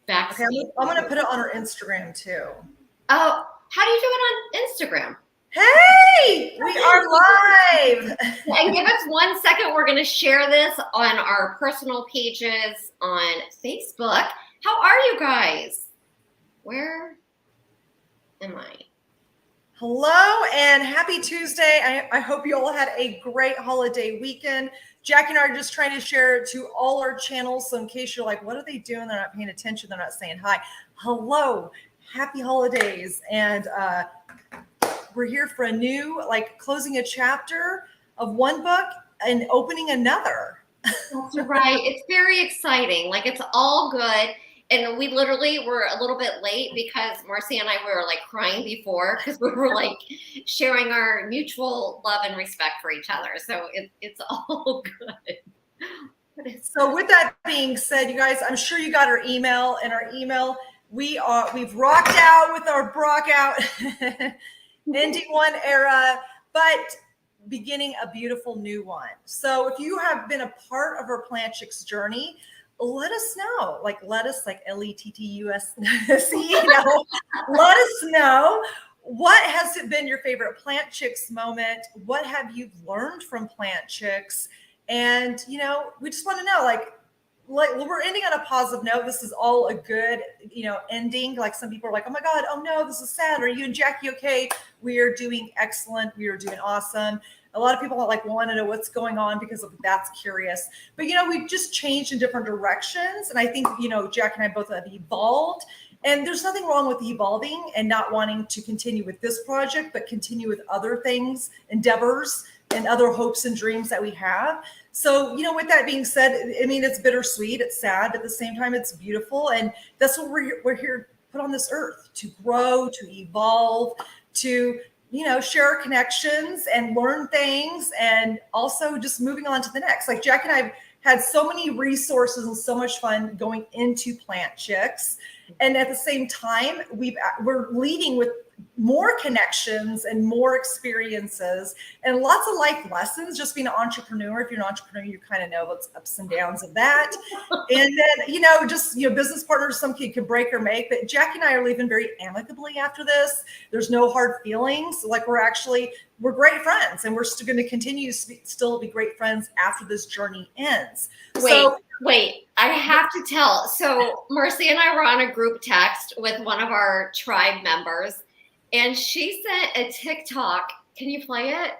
backstage. Okay, I'm going to put it on our Instagram too. Oh, how do you do it on Instagram? Hey, we are live. And give us 1 second. We're going to share this on our personal pages on Facebook. How are you guys? Where am I? Hello and happy Tuesday. I hope you all had a great holiday weekend. Jackie and I are just trying to share it to all our channels. So in case you're like, what are they doing? They're not paying attention. They're not saying hi. Hello, happy holidays. And we're here for a new, like closing a chapter of one book and opening another. That's right. It's very exciting. Like, it's all good. And we literally were a little bit late because Marcy and I were like crying before because we were like sharing our mutual love and respect for each other. So it's all good. So with that being said, you guys, I'm sure you got our email, and our email, we've rocked out with our Brock out ending one era, but beginning a beautiful new one. So if you have been a part of our Plant Chicks journey, let us know. Like, let us, like LETTUSC, let us know. What has been your favorite Plant Chicks moment? What have you learned from Plant Chicks? And, we just want to know, like we're ending on a positive note. This is all a good, ending. Like, some people are like, oh my God, oh no, this is sad. Are you and Jackie okay? We are doing excellent. We are doing awesome. A lot of people want to know what's going on because of that's curious. But, we've just changed in different directions. And I think, Jack and I both have evolved. And there's nothing wrong with evolving and not wanting to continue with this project, but continue with other things, endeavors, and other hopes and dreams that we have. So, with that being said, I mean, it's bittersweet, it's sad, but at the same time, it's beautiful. And that's what we're here put on this earth, to grow, to evolve, to, share our connections and learn things, and also just moving on to the next. Like, Jack and I have had so many resources and so much fun going into Plant Chicks. And at the same time, we're leading with more connections and more experiences and lots of life lessons. Just being an entrepreneur. If you're an entrepreneur, you kind of know what's ups and downs of that. And then, business partners, some can break or make. But Jackie and I are leaving very amicably after this. There's no hard feelings. Like, we're great friends, and we're still going to continue to still be great friends after this journey ends. Wait, I have to tell. So Marcy and I were on a group text with one of our tribe members, and she sent a TikTok. Can you play it?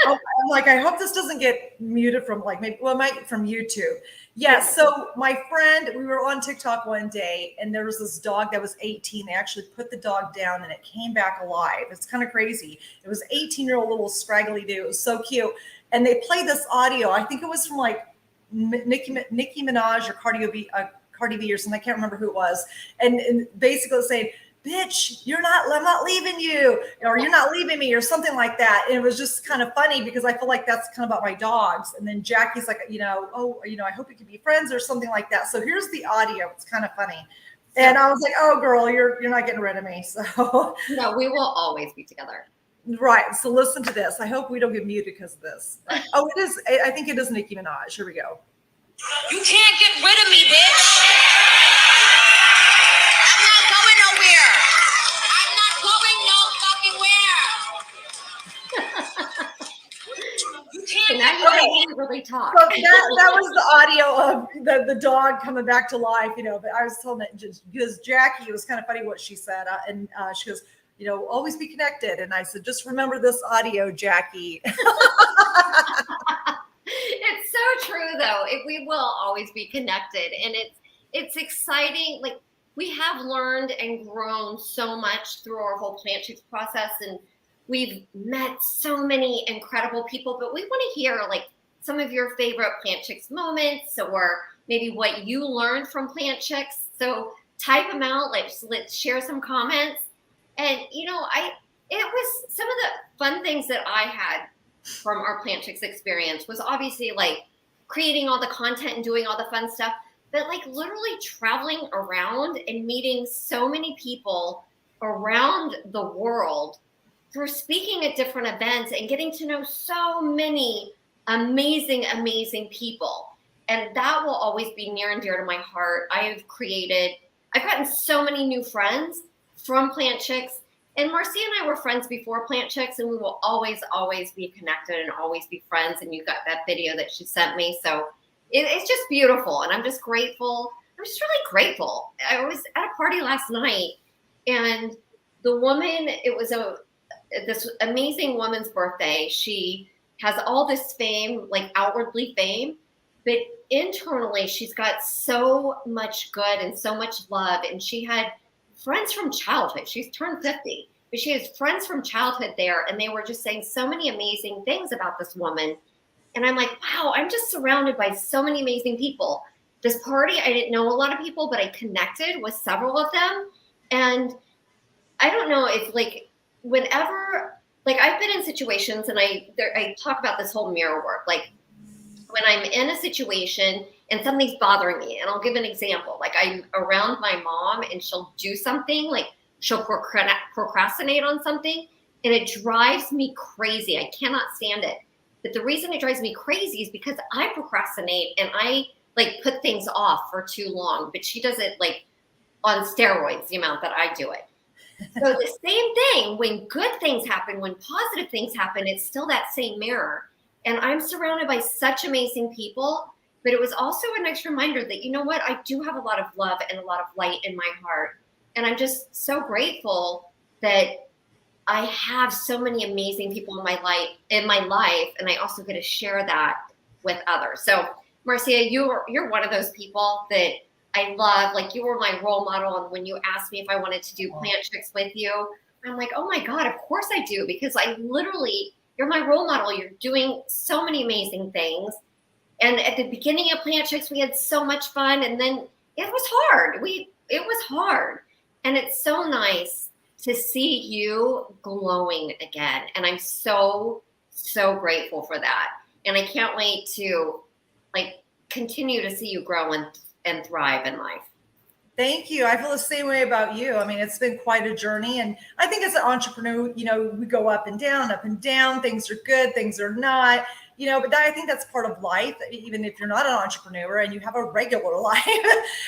I'm like, I hope this doesn't get muted from from YouTube. Yes. So my friend, we were on TikTok one day, and there was this dog that was 18. They actually put the dog down, and it came back alive. It's kind of crazy. It was 18-year-old little scraggly dude. It was so cute. And they played this audio. I think it was from like Nicki Minaj or Cardi B or something. I can't remember who it was. And basically saying, bitch, I'm not leaving you, or you're not leaving me, or something like that. And it was just kind of funny because I feel like that's kind of about my dogs. And then Jackie's like, I hope we could be friends or something like that. So here's the audio. It's kind of funny. And I was like, oh girl, you're not getting rid of me. So no, we will always be together. Right. So listen to this. I hope we don't get muted because of this. Oh, it is. I think it is Nicki Minaj. Here we go. You can't get rid of me, bitch. I'm not going nowhere. I'm not going no fucking where. You can't now you really talk. So that was the audio of the dog coming back to life, But I was telling it because Jackie, it was kind of funny what she said, and she goes, always be connected. And I said, just remember this audio, Jackie. It's so true, though. We will always be connected, and it's exciting. Like, we have learned and grown so much through our whole Plant Chicks process, and we've met so many incredible people. But we want to hear like some of your favorite Plant Chicks moments, or maybe what you learned from Plant Chicks. So type them out. Let's share some comments. And it was some of the fun things that I had from our Plant Chicks experience was obviously like creating all the content and doing all the fun stuff, but like literally traveling around and meeting so many people around the world through speaking at different events and getting to know so many amazing people. And that will always be near and dear to my heart. I've gotten so many new friends from Plant Chicks. And Marcia and I were friends before Plant Chicks, and we will always, always be connected and always be friends. And you got that video that she sent me. So it's just beautiful. And I'm just grateful. I'm just really grateful. I was at a party last night, and the woman, it was this amazing woman's birthday. She has all this fame, like outwardly fame, but internally she's got so much good and so much love. And she had friends from childhood. She's turned 50, but she has friends from childhood there, and they were just saying so many amazing things about this woman. And I'm like, wow, I'm just surrounded by so many amazing people. This party, I didn't know a lot of people, but I connected with several of them. And I don't know if like whenever, like I've been in situations, and I talk about this whole mirror work, like when I'm in a situation and something's bothering me, and I'll give an example, like I'm around my mom and she'll do something, like she'll procrastinate on something, and it drives me crazy. I cannot stand it. But the reason it drives me crazy is because I procrastinate and I like put things off for too long, but she does it like on steroids, the amount that I do it. So the same thing, when good things happen, when positive things happen, it's still that same mirror. And I'm surrounded by such amazing people, but it was also a nice reminder that, you know what, I do have a lot of love and a lot of light in my heart. And I'm just so grateful that I have so many amazing people in my life, and I also get to share that with others. So Marcia, you're one of those people that I love. Like, you were my role model, and when you asked me if I wanted to do Plant Chicks with you, I'm like, oh my God, of course I do, because you're my role model. You're doing so many amazing things. And at the beginning of Plant Chicks, we had so much fun, and then it was hard. It was hard, and it's so nice to see you glowing again. And I'm so, so grateful for that. And I can't wait to like continue to see you grow and thrive in life. Thank you. I feel the same way about you. I mean, it's been quite a journey. And I think as an entrepreneur, you know, we go up and down. Things are good, things are not, you know, but I think that's part of life. Even if you're not an entrepreneur and you have a regular life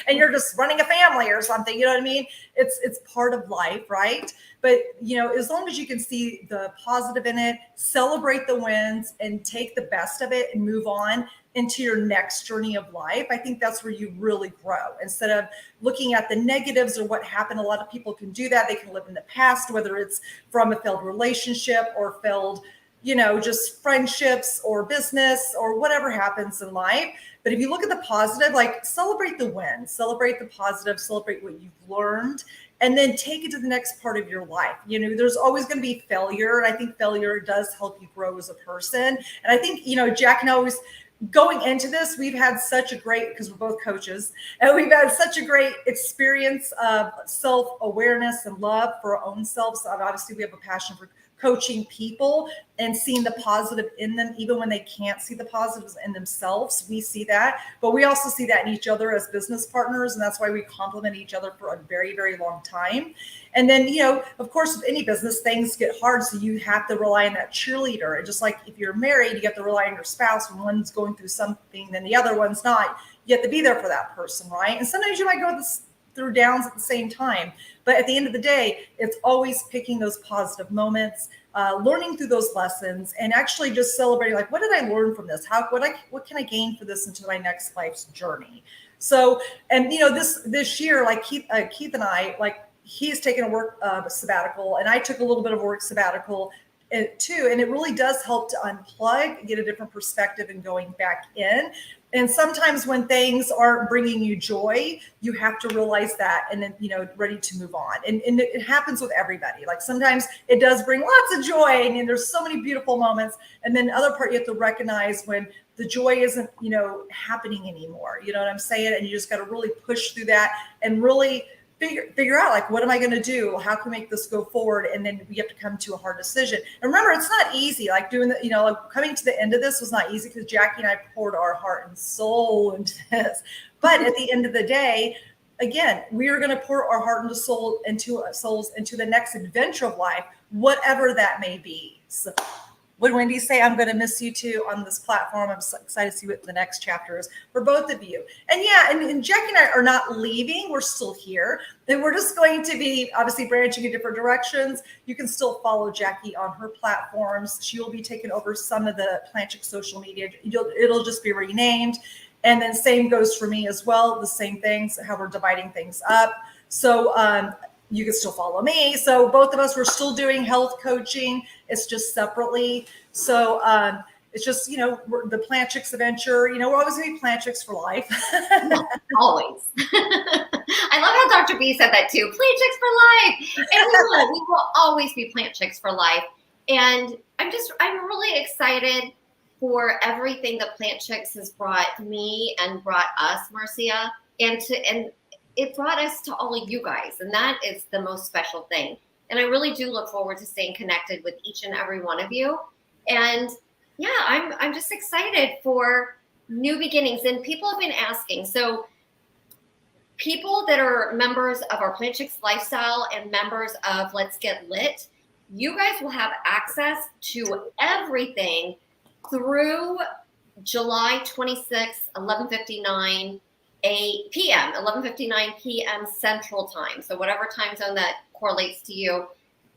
and you're just running a family or something, you know what I mean? It's part of life, right? But, you know, as long as you can see the positive in it, celebrate the wins and take the best of it and move on into your next journey of life, I think that's where you really grow. Instead of looking at the negatives or what happened, a lot of people can do that. They can live in the past, whether it's from a failed relationship or failed, you know, just friendships or business or whatever happens in life. But if you look at the positive, like celebrate the wins, celebrate the positive, celebrate what you've learned, and then take it to the next part of your life. You know, there's always going to be failure. And I think failure does help you grow as a person. And I think, you know, Jack and I always, going into this, we've had such a great, because we're both coaches, and we've had such a great experience of self-awareness and love for our own selves. Obviously, we have a passion for coaching people and seeing the positive in them, even when they can't see the positives in themselves. We see that, but we also see that in each other as business partners. And that's why we complement each other for a very, very long time. And then, you know, of course, with any business, things get hard. So you have to rely on that cheerleader. And just like if you're married, you have to rely on your spouse. When one's going through something, then the other one's not. You have to be there for that person, right? And sometimes you might go through downs at the same time. But at the end of the day, it's always picking those positive moments, learning through those lessons, and actually just celebrating, like, what did I learn from this? What can I gain for this into my next life's journey? So, and you know, this year, like Keith and I, like, he's taken a work sabbatical, and I took a little bit of work sabbatical too. And it really does help to unplug, get a different perspective, and going back in. And sometimes when things aren't bringing you joy, you have to realize that, and then, you know, ready to move on. And it happens with everybody. Like, sometimes it does bring lots of joy, and there's so many beautiful moments. And then other part, you have to recognize when the joy isn't, you know, happening anymore. You know what I'm saying? And you just got to really push through that and really figure out, like, what am I going to do? How can we make this go forward? And then we have to come to a hard decision. And remember, it's not easy. Like, doing the, you know, like coming to the end of this was not easy, because Jackie and I poured our heart and soul into this. But at the end of the day, again, we are going to pour our heart and souls into the next adventure of life, whatever that may be. So Would Wendy say, I'm going to miss you too on this platform? I'm so excited to see what the next chapter is for both of you. And yeah, and Jackie and I are not leaving. We're still here. And we're just going to be obviously branching in different directions. You can still follow Jackie on her platforms. She will be taking over some of the Plant Chicks social media. It'll just be renamed. And then same goes for me as well. The same things, how we're dividing things up. So you can still follow me. So both of us, we're still doing health coaching. It's just separately. So it's just, the Plant Chicks adventure, we're always going to be Plant Chicks for life. Always. I love how Dr. B said that too. Plant Chicks for life. And we will always be Plant Chicks for life. And I'm really excited for everything that Plant Chicks has brought me and brought us, Marcia, and it brought us to all of you guys. And that is the most special thing. And I really do look forward to staying connected with each and every one of you. And yeah, I'm just excited for new beginnings. And people have been asking. So people that are members of our Plant Chicks lifestyle and members of Let's Get Lit, you guys will have access to everything through July 26th, 11:59 p.m., 11:59 p.m. Central Time. So whatever time zone that correlates to you.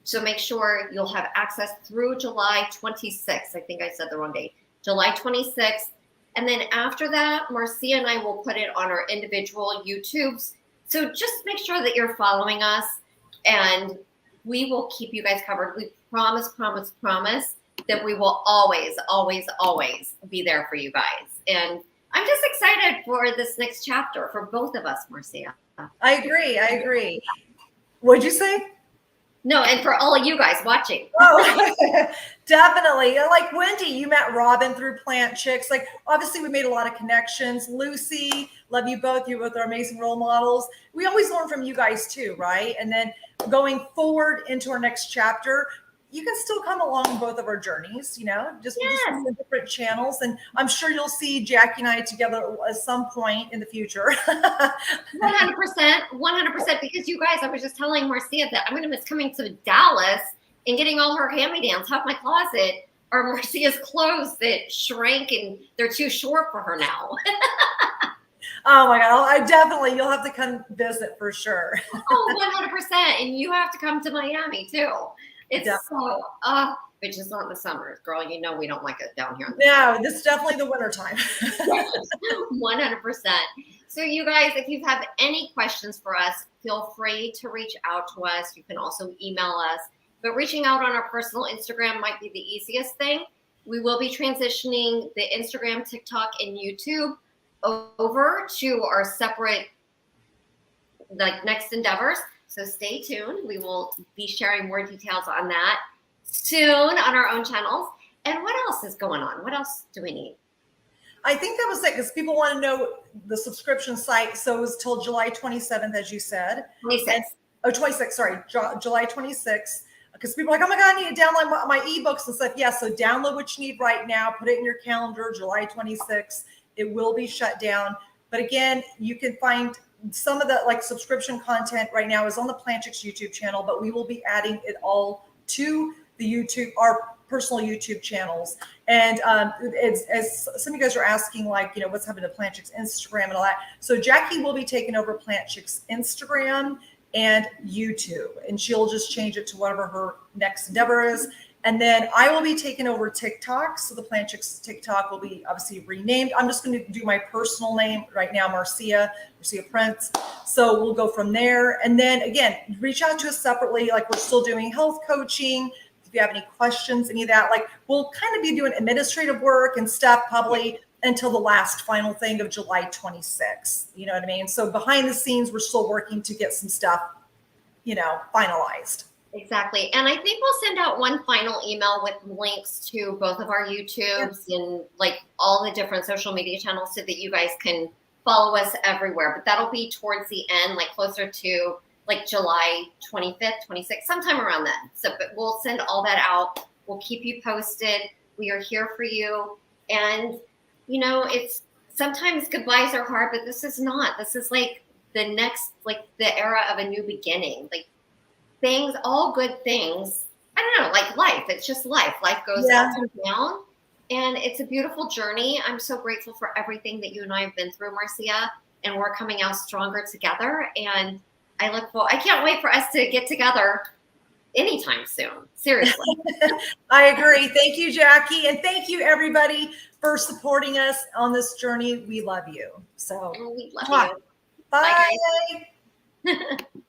So make sure you'll have access through July 26th. I think I said the wrong date. July 26th. And then after that, Marcia and I will put it on our individual YouTubes. So just make sure that you're following us and we will keep you guys covered. We promise that we will always, always, always be there for you guys. And I'm just excited for this next chapter for both of us, Marcia. I agree. What'd you say? No, and for all of you guys watching. Oh, definitely. Like Wendy, you met Robin through Plant Chicks. Like, obviously, we made a lot of connections. Lucy, love you both. You both are amazing role models. We always learn from you guys too, right? And then going forward into our next chapter, you can still come along both of our journeys, just in different channels. And I'm sure you'll see Jackie and I together at some point in the future. 100%, because you guys, I was just telling Marcia that I'm going to miss coming to Dallas and getting all her hand-me-downs out my closet, or Marcia's clothes that shrank and they're too short for her now. Oh my God, you'll have to come visit for sure. Oh, 100%. And you have to come to Miami too. It's definitely. But just not in the summer, girl. We don't like it down here. No, this is definitely the winter time. 100%. So you guys, if you have any questions for us, feel free to reach out to us. You can also email us, but reaching out on our personal Instagram might be the easiest thing. We will be transitioning the Instagram, TikTok, and YouTube over to our separate next endeavors. So stay tuned. We will be sharing more details on that soon on our own channels. And what else is going on? What else do we need? I think that was it, because people want to know the subscription site. So it was till July 27th, as you said. 26th, sorry, July 26th. Because people are like, oh my God, I need to download my ebooks and stuff. Yeah, so download what you need right now. Put it in your calendar, July 26th. It will be shut down. But again, you can find some of the subscription content right now is on the Plant Chicks YouTube channel, but we will be adding it all to the our personal YouTube channels. And as some of you guys are asking, what's happening to Plant Chicks Instagram and all that. So Jackie will be taking over Plant Chicks Instagram and YouTube, and she'll just change it to whatever her next endeavor is. And then I will be taking over TikTok. So the Plant Chicks TikTok will be obviously renamed. I'm just going to do my personal name right now, Marcia Prince. So we'll go from there. And then again, reach out to us separately. We're still doing health coaching. If you have any questions, any of that, we'll kind of be doing administrative work and stuff probably until the last final thing of July 26th. You know what I mean? So behind the scenes, we're still working to get some stuff, finalized. Exactly. And I think we'll send out one final email with links to both of our YouTubes and all the different social media channels so that you guys can follow us everywhere. But that'll be towards the end, closer to July 25th, 26th, sometime around then. So, but we'll send all that out. We'll keep you posted. We are here for you. And, it's sometimes goodbyes are hard, but this is not. This is the next, the era of a new beginning. Things, all good things. I don't know, like life. It's just life. Life goes Yeah. up and down. And it's a beautiful journey. I'm so grateful for everything that you and I have been through, Marcia. And we're coming out stronger together. And I can't wait for us to get together anytime soon. Seriously. I agree. Thank you, Jackie. And thank you, everybody, for supporting us on this journey. We love you. So, We love Mwah. you. bye. Bye, guys.